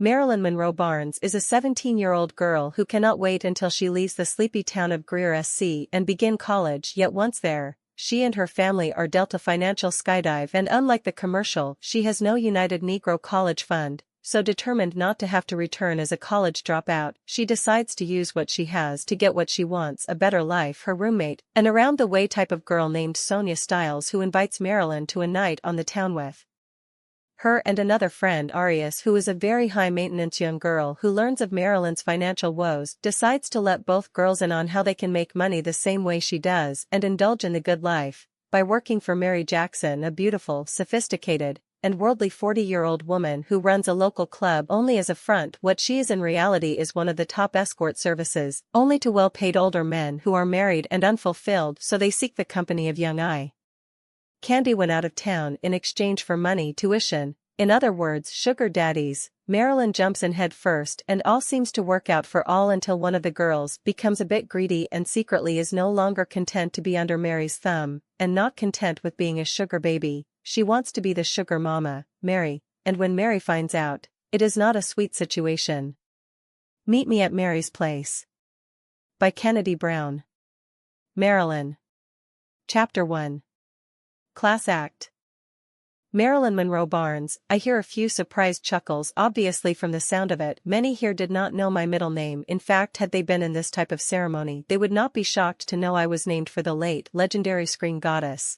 Marilyn Monroe Barnes is a 17-year-old girl who cannot wait until she leaves the sleepy town of Greer SC and begin college, yet once there, she and her family are dealt a financial skydive, and unlike the commercial, she has no United Negro College fund, so determined not to have to return as a college dropout, she decides to use what she has to get what she wants, a better life. Her roommate, an around-the-way type of girl named Sonya Styles, who invites Marilyn to a night on the town with her and another friend, Arias, who is a very high-maintenance young girl who learns of Marilyn's financial woes, decides to let both girls in on how they can make money the same way she does and indulge in the good life, by working for Mary Jackson, a beautiful, sophisticated, and worldly 40-year-old woman who runs a local club only as a front. What she is in reality is one of the top escort services, only to well-paid older men who are married and unfulfilled, so they seek the company of young eye candy when out of town in exchange for money tuition. In other words, sugar daddies. Marilyn jumps in head first, and all seems to work out for all until one of the girls becomes a bit greedy and secretly is no longer content to be under Mary's thumb, and not content with being a sugar baby. She wants to be the sugar mama, Mary, and when Mary finds out, it is not a sweet situation. Meet Me at Mary's Place. By Kennedy Brown. Marilyn. Chapter 1. Class Act. Marilyn Monroe Barnes. I hear a few surprised chuckles, obviously from the sound of it. Many here did not know my middle name. In fact, had they been in this type of ceremony, they would not be shocked to know I was named for the late, legendary screen goddess.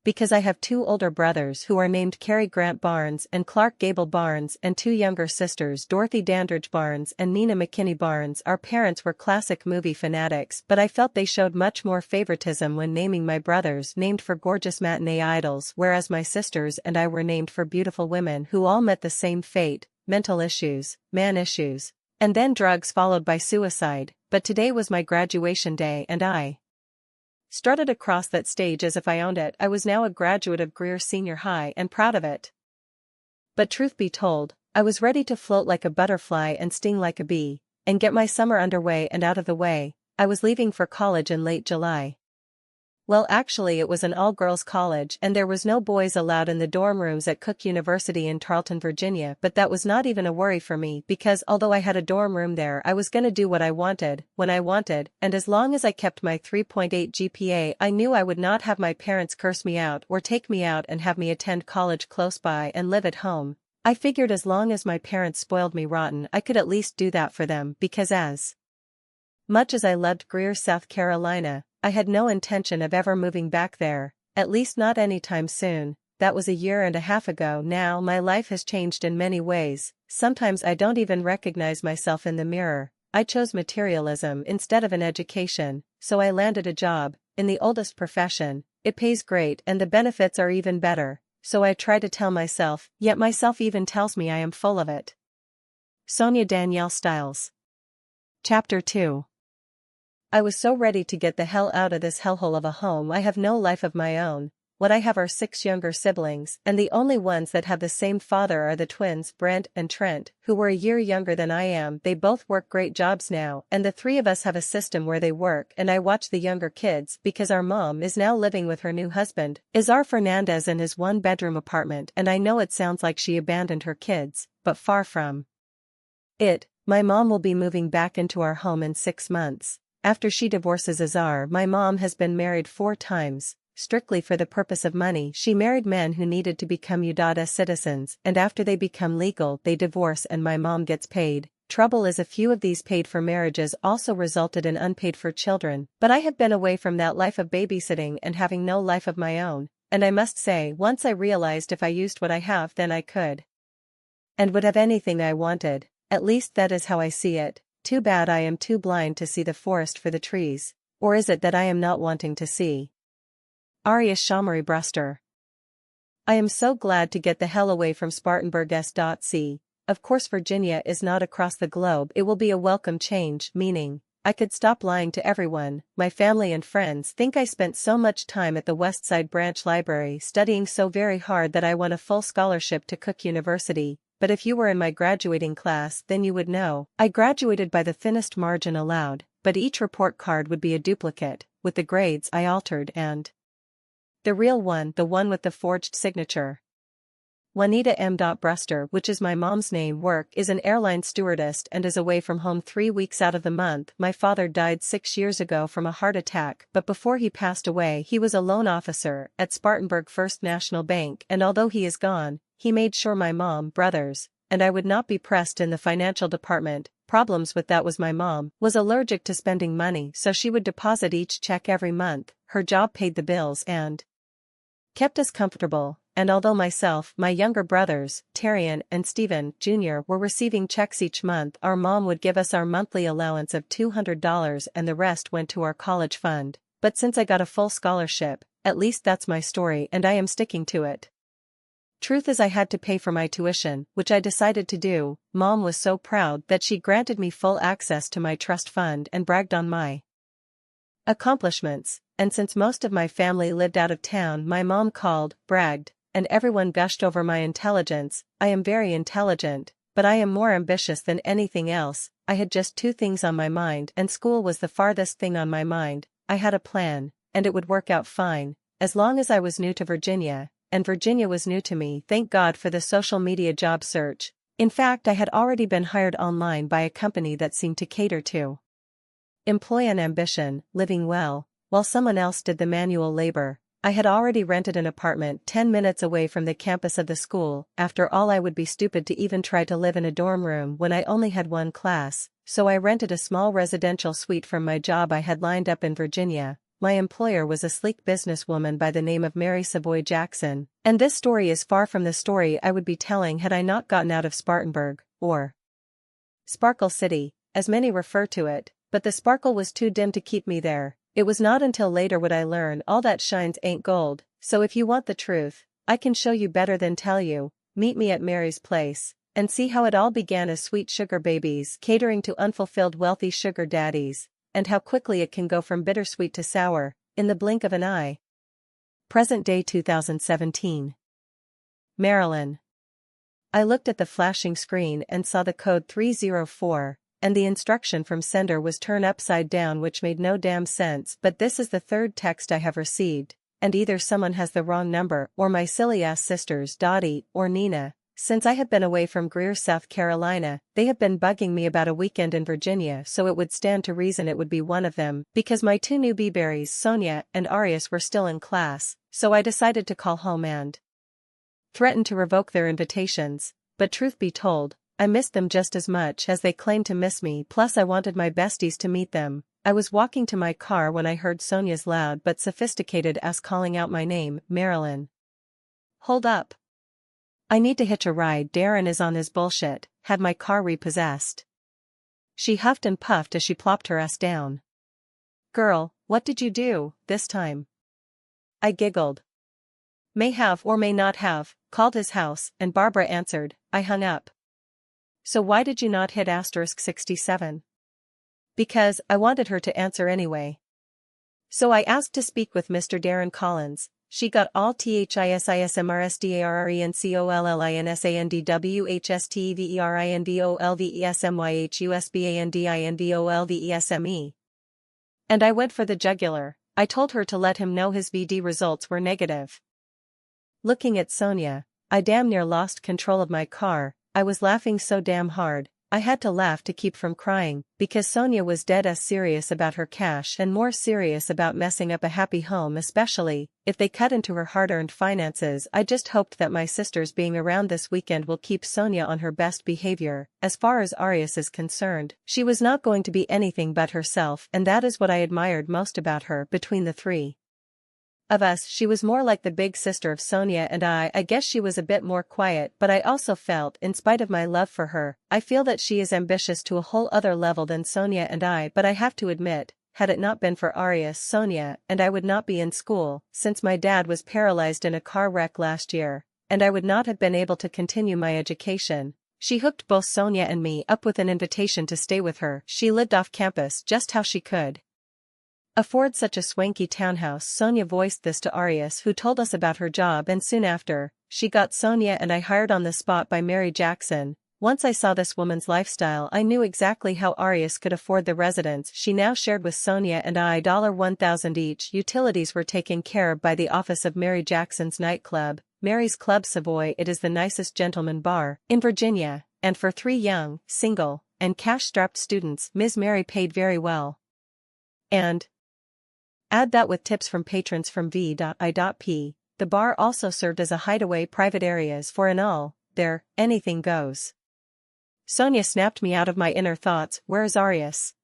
Because I have two older brothers who are named Cary Grant Barnes and Clark Gable Barnes, and two younger sisters, Dorothy Dandridge Barnes and Nina McKinney Barnes. Our parents were classic movie fanatics, but I felt they showed much more favoritism when naming my brothers named for gorgeous matinee idols, whereas my sisters and I were named for beautiful women who all met the same fate: mental issues, man issues, and then drugs followed by suicide. But today was my graduation day and I strutted across that stage as if I owned it. I was now a graduate of Greer Senior High and proud of it. But truth be told, I was ready to float like a butterfly and sting like a bee, and get my summer underway and out of the way. I was leaving for college in late July. Well, actually it was an all-girls college and there was no boys allowed in the dorm rooms at Cook University in Tarleton, Virginia, but that was not even a worry for me because although I had a dorm room there, I was gonna do what I wanted, when I wanted, and as long as I kept my 3.8 GPA, I knew I would not have my parents curse me out or take me out and have me attend college close by and live at home. I figured as long as my parents spoiled me rotten, I could at least do that for them, because as much as I loved Greer, South Carolina, I had no intention of ever moving back there, at least not anytime soon. That was a year and a half ago now. My life has changed in many ways. Sometimes I don't even recognize myself in the mirror. I chose materialism instead of an education, so I landed a job in the oldest profession. It pays great and the benefits are even better, so I try to tell myself, yet myself even tells me I am full of it. Sonya Styles. Chapter 2. I was so ready to get the hell out of this hellhole of a home. I have no life of my own. What I have are 6 younger siblings, and the only ones that have the same father are the twins, Brent and Trent, who were a year younger than I am. They both work great jobs now, and the 3 of us have a system where they work and I watch the younger kids because our mom is now living with her new husband, Izar Fernandez, in his 1-bedroom apartment, and I know it sounds like she abandoned her kids, but far from it. My mom will be moving back into our home in 6 months. After she divorces Izar, my mom has been married 4 times, strictly for the purpose of money. She married men who needed to become U.S. citizens, and after they become legal, they divorce and my mom gets paid. Trouble is, a few of these paid-for marriages also resulted in unpaid-for children, but I have been away from that life of babysitting and having no life of my own, and I must say, once I realized if I used what I have, then I could and would have anything I wanted. At least that is how I see it. Too bad I am too blind to see the forest for the trees. Or is it that I am not wanting to see? Arias Shamory Bruster. I am so glad to get the hell away from Spartanburg SC. Of course Virginia is not across the globe. It will be a welcome change, meaning I could stop lying to everyone. My family and friends think I spent so much time at the Westside Branch Library studying so very hard that I won a full scholarship to Cook University. But if you were in my graduating class, then you would know. I graduated by the thinnest margin allowed, but each report card would be a duplicate, with the grades I altered and the real one, the one with the forged signature. Juanita M. Brewster, which is my mom's name, work is an airline stewardess and is away from home 3 weeks out of the month. My father died 6 years ago from a heart attack, but before he passed away he was a loan officer at Spartanburg First National Bank, and although he is gone, he made sure my mom, brothers, and I would not be pressed in the financial department. Problems with that was my mom was allergic to spending money, so she would deposit each check every month. Her job paid the bills and kept us comfortable. And although myself, my younger brothers, Terrian and Stephen, Jr. were receiving checks each month, our mom would give us our monthly allowance of $200 and the rest went to our college fund. But since I got a full scholarship, at least that's my story and I am sticking to it. Truth is I had to pay for my tuition, which I decided to do. Mom was so proud that she granted me full access to my trust fund and bragged on my accomplishments, and since most of my family lived out of town, my mom called, bragged, and everyone gushed over my intelligence. I am very intelligent, but I am more ambitious than anything else. I had just 2 things on my mind, and school was the farthest thing on my mind. I had a plan, and it would work out fine, as long as I was new to Virginia, and Virginia was new to me. Thank God for the social media job search. In fact, I had already been hired online by a company that seemed to cater to employ an ambition, living well, while someone else did the manual labor. I had already rented an apartment 10 minutes away from the campus of the school. After all, I would be stupid to even try to live in a dorm room when I only had 1 class, so I rented a small residential suite from my job I had lined up in Virginia. My employer was a sleek businesswoman by the name of Mary Savoy Jackson, and this story is far from the story I would be telling had I not gotten out of Spartanburg, or Sparkle City, as many refer to it, but the sparkle was too dim to keep me there. It was not until later would I learn all that shines ain't gold, so if you want the truth, I can show you better than tell you. Meet me at Mary's place, and see how it all began as sweet sugar babies catering to unfulfilled wealthy sugar daddies, and how quickly it can go from bittersweet to sour, in the blink of an eye. Present day 2017. Marilyn. I looked at the flashing screen and saw the code 304. And the instruction from sender was turn upside down, which made no damn sense. But this is the 3rd text I have received, and either someone has the wrong number or my silly ass sisters Dottie or Nina. Since I have been away from Greer, South Carolina, they have been bugging me about a weekend in Virginia, so it would stand to reason it would be one of them, because my 2 new B-berries, Sonya and Arias, were still in class, so I decided to call home and threaten to revoke their invitations. But truth be told, I missed them just as much as they claimed to miss me, plus I wanted my besties to meet them. I was walking to my car when I heard Sonya's loud but sophisticated ass calling out my name, Marilyn. Hold up. I need to hitch a ride. Darren is on his bullshit, had my car repossessed. She huffed and puffed as she plopped her ass down. Girl, what did you do, this time? I giggled. May have or may not have, called his house, and Barbara answered. I hung up. So why did you not hit *67? Because I wanted her to answer anyway. So I asked to speak with Mr. Darren Collins. She got all THISMRSDARENCOLLINSANDWHSTVERINDOLVESMYHUSBANDINDOLVESME. And I went for the jugular. I told her to let him know his VD results were negative. Looking at Sonya, I damn near lost control of my car. I was laughing so damn hard, I had to laugh to keep from crying, because Sonya was dead as serious about her cash and more serious about messing up a happy home, especially if they cut into her hard-earned finances. I just hoped that my sisters being around this weekend will keep Sonya on her best behavior. As far as Arias is concerned, she was not going to be anything but herself, and that is what I admired most about her. Between the 3 of us, she was more like the big sister of Sonya and I guess she was a bit more quiet, but I also felt, in spite of my love for her, I feel that she is ambitious to a whole other level than Sonya and I. But I have to admit, had it not been for Arias, Sonya and I would not be in school, since my dad was paralyzed in a car wreck last year, and I would not have been able to continue my education. She hooked both Sonya and me up with an invitation to stay with her. She lived off campus just how she could afford such a swanky townhouse. Sonya voiced this to Arias, who told us about her job, and soon after, she got Sonya and I hired on the spot by Mary Jackson. Once I saw this woman's lifestyle, I knew exactly how Arias could afford the residence she now shared with Sonya and I. $1,000 each. Utilities were taken care of by the office of Mary Jackson's nightclub. Mary's Club Savoy. It is the nicest gentleman bar in Virginia, and for 3 young, single, and cash-strapped students Ms. Mary paid very well. And add that with tips from patrons from V.I.P. The bar also served as a hideaway private areas for an all, there, anything goes. Sonya snapped me out of my inner thoughts. Where is Arias?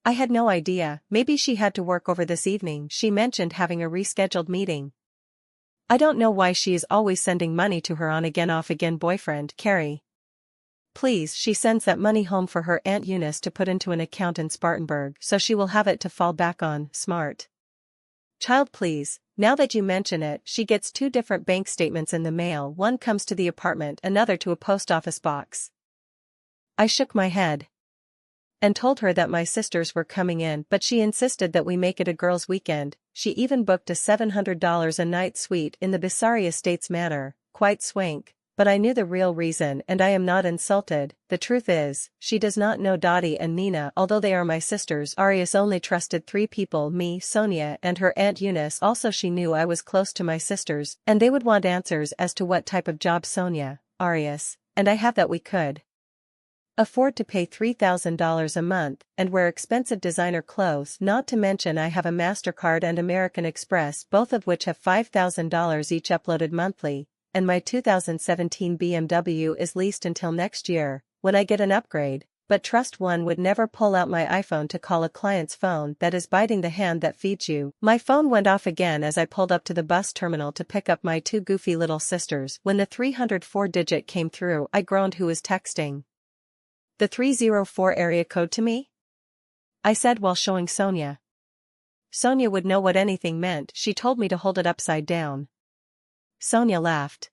I had no idea. Maybe she had to work over this evening. She mentioned having a rescheduled meeting. I don't know why she is always sending money to her on-again off-again boyfriend, Carrie. Please, she sends that money home for her Aunt Eunice to put into an account in Spartanburg, so she will have it to fall back on. Smart child. Please, now that you mention it, she gets 2 different bank statements in the mail. One comes to the apartment, another to a post office box. I shook my head and told her that my sisters were coming in, but she insisted that we make it a girls' weekend. She even booked a $700 a night suite in the Bissari Estates Manor. Quite swank, but I knew the real reason and I am not insulted. The truth is, she does not know Dottie and Nina. Although they are my sisters, Arias only trusted 3 people, me, Sonya, and her Aunt Eunice. Also, she knew I was close to my sisters, and they would want answers as to what type of job Sonya, Arias, and I have that we could afford to pay $3,000 a month and wear expensive designer clothes. Not to mention I have a MasterCard and American Express, both of which have $5,000 each uploaded monthly, and my 2017 BMW is leased until next year, when I get an upgrade. But trust one would never pull out my iPhone to call a client's phone. That is biting the hand that feeds you. My phone went off again as I pulled up to the bus terminal to pick up my 2 goofy little sisters. When the 304 digit came through, I groaned. Who is texting the 304 area code to me? I said while showing Sonya. Sonya would know what anything meant. She told me to hold it upside down. Sonya laughed.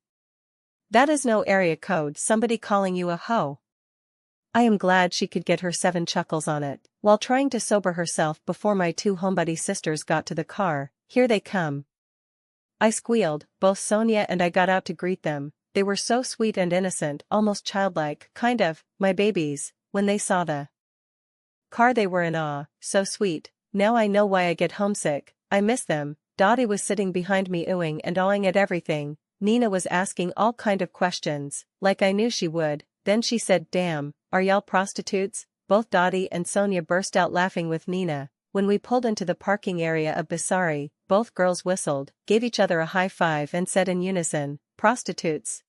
That is no area code. Somebody calling you a hoe. I am glad she could get her 7 chuckles on it, while trying to sober herself before my 2 homebody sisters got to the car. Here they come, I squealed. Both Sonya and I got out to greet them. They were so sweet and innocent, almost childlike, kind of, my babies. When they saw the car they were in awe. So sweet. Now I know why I get homesick. I miss them. Dottie was sitting behind me oohing and awing at everything. Nina was asking all kind of questions, like I knew she would. Then she said, "Damn, are y'all prostitutes?" Both Dottie and Sonya burst out laughing with Nina. When we pulled into the parking area of Bissari, both girls whistled, gave each other a high five and said in unison, "Prostitutes."